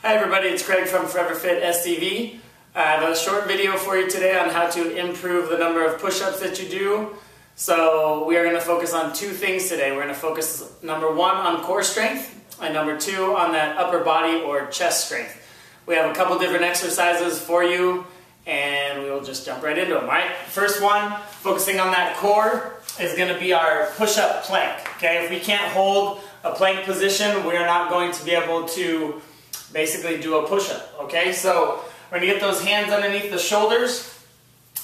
Hi everybody, it's Craig from Forever Fit STV. I have a short video for you today on how to improve the number of push-ups that you do. So we are going to focus on two things today. We're going to focus, number one, on core strength, and number two, on that upper body or chest strength. We have a couple different exercises for you, and we will just jump right into them, right? First one, focusing on that core, is going to be our push-up plank. Okay, if we can't hold a plank position, we are not going to be able to basically do a push-up. Okay, so we're going to get those hands underneath the shoulders,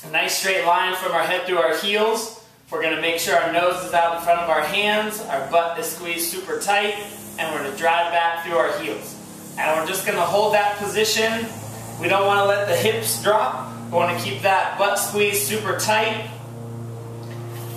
a nice straight line from our head through our heels. We're going to make sure our nose is out in front of our hands, our butt is squeezed super tight, and we're going to drive back through our heels. And we're just going to hold that position. We don't want to let the hips drop. We want to keep that butt squeezed super tight.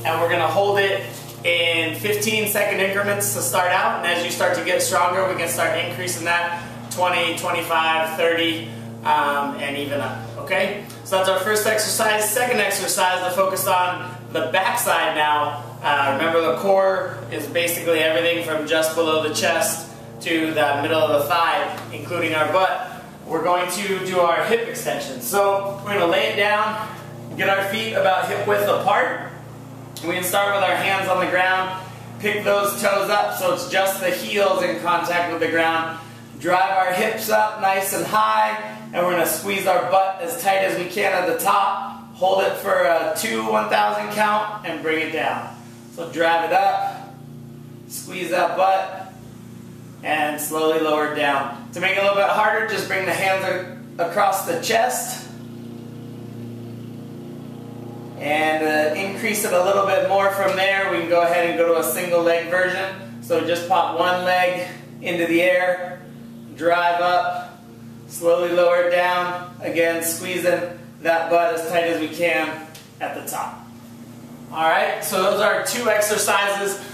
And we're going to hold it in 15-second increments to start out. And as you start to get stronger, we can start increasing that 20, 25, 30, and even up. Okay? So that's our first exercise. Second exercise to focus on the back side now. Remember, the core is basically everything from just below the chest to the middle of the thigh, including our butt. We're going to do our hip extensions. So we're going to lay it down, get our feet about hip width apart. We can start with our hands on the ground, pick those toes up so it's just the heels in contact with the ground. Drive our hips up nice and high, and we're going to squeeze our butt as tight as we can at the top. Hold it for a 2 1,000 count and bring it down. So drive it up, squeeze that butt, and slowly lower it down. To make it a little bit harder, just bring the hands across the chest and increase it a little bit more from there. We can go ahead and go to a single leg version. So just pop one leg into the air, drive up, slowly lower it down, again squeezing that butt as tight as we can at the top. Alright, so those are two exercises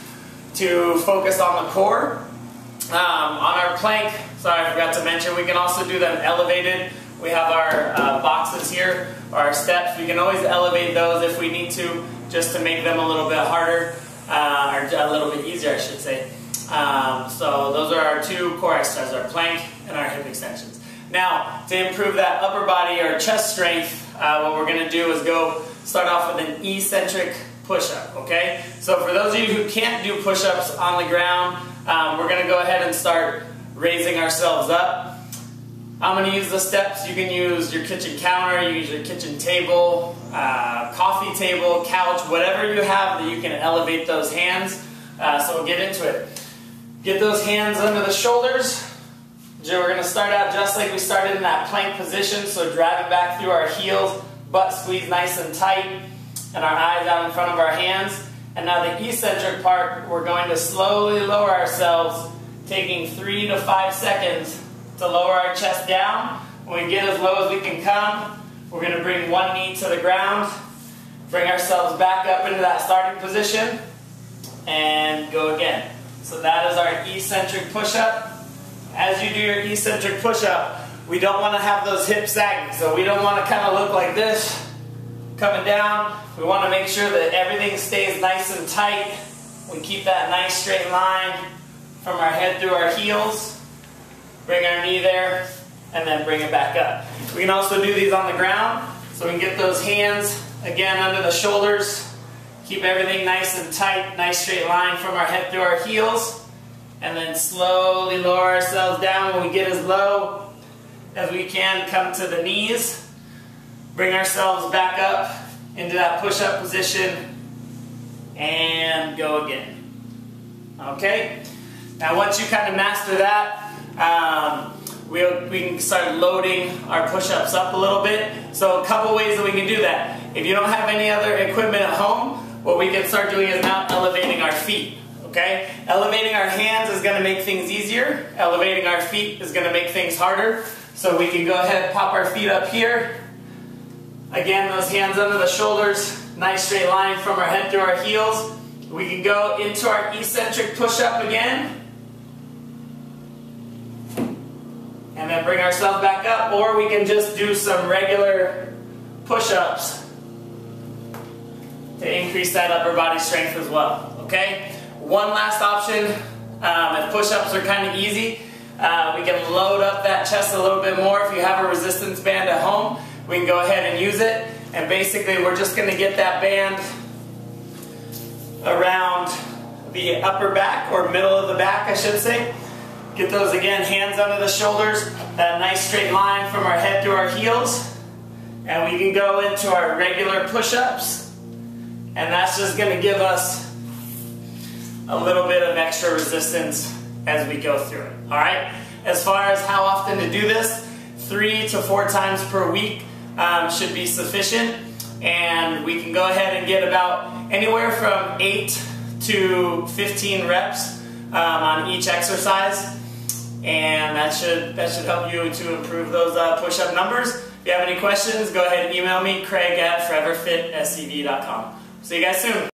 to focus on the core. On our plank, sorry I forgot to mention, we can also do them elevated. We have our boxes here, or our steps. We can always elevate those if we need to, just to make them a little bit harder, or a little bit easier I should say. So those are our two core exercises, our plank and our hip extensions. Now, to improve that upper body or chest strength, what we're going to do is start off with an eccentric push-up, okay? So for those of you who can't do push-ups on the ground, we're going to go ahead and start raising ourselves up. I'm going to use the steps. You can use your kitchen counter, you use your kitchen table, coffee table, couch, whatever you have that you can elevate those hands. So we'll get into it. Get those hands under the shoulders. We're going to start out just like we started in that plank position, so driving back through our heels, butt squeezed nice and tight, and our eyes out in front of our hands. And now the eccentric part, we're going to slowly lower ourselves, taking 3 to 5 seconds to lower our chest down. When we get as low as we can come, we're going to bring one knee to the ground, bring ourselves back up into that starting position, and go again. So that is our eccentric push-up. As you do your eccentric push-up, we don't want to have those hips sagging. So we don't want to kind of look like this, coming down. We want to make sure that everything stays nice and tight. We keep that nice straight line from our head through our heels. Bring our knee there, and then bring it back up. We can also do these on the ground, so we can get those hands, again, under the shoulders. Keep everything nice and tight, nice straight line from our head through our heels. And then slowly lower ourselves down. When we get as low as we can, come to the knees. Bring ourselves back up into that push-up position. And go again. Okay? Now once you kind of master that, we can start loading our push-ups up a little bit. So a couple ways that we can do that. If you don't have any other equipment at home, what we can start doing is now elevating our feet. Okay? Elevating our hands is going to make things easier. Elevating our feet is going to make things harder. So we can go ahead and pop our feet up here. Again, those hands under the shoulders. Nice straight line from our head through our heels. We can go into our eccentric push-up again. And then bring ourselves back up. Or we can just do some regular push-ups to increase that upper body strength as well. Okay? One last option, if push-ups are kind of easy, We can load up that chest a little bit more. If you have a resistance band at home, we can go ahead and use it. And basically we're just going to get that band around the upper back, or middle of the back I should say. Get those again, hands under the shoulders, that nice straight line from our head to our heels. And we can go into our regular push-ups. And that's just going to give us a little bit of extra resistance as we go through it. Alright? As far as how often to do this, 3 to 4 times per week should be sufficient. And we can go ahead and get about anywhere from 8 to 15 reps on each exercise. And that should help you to improve those push-up numbers. If you have any questions, go ahead and email me, Craig@foreverfitscv.com. See you guys soon.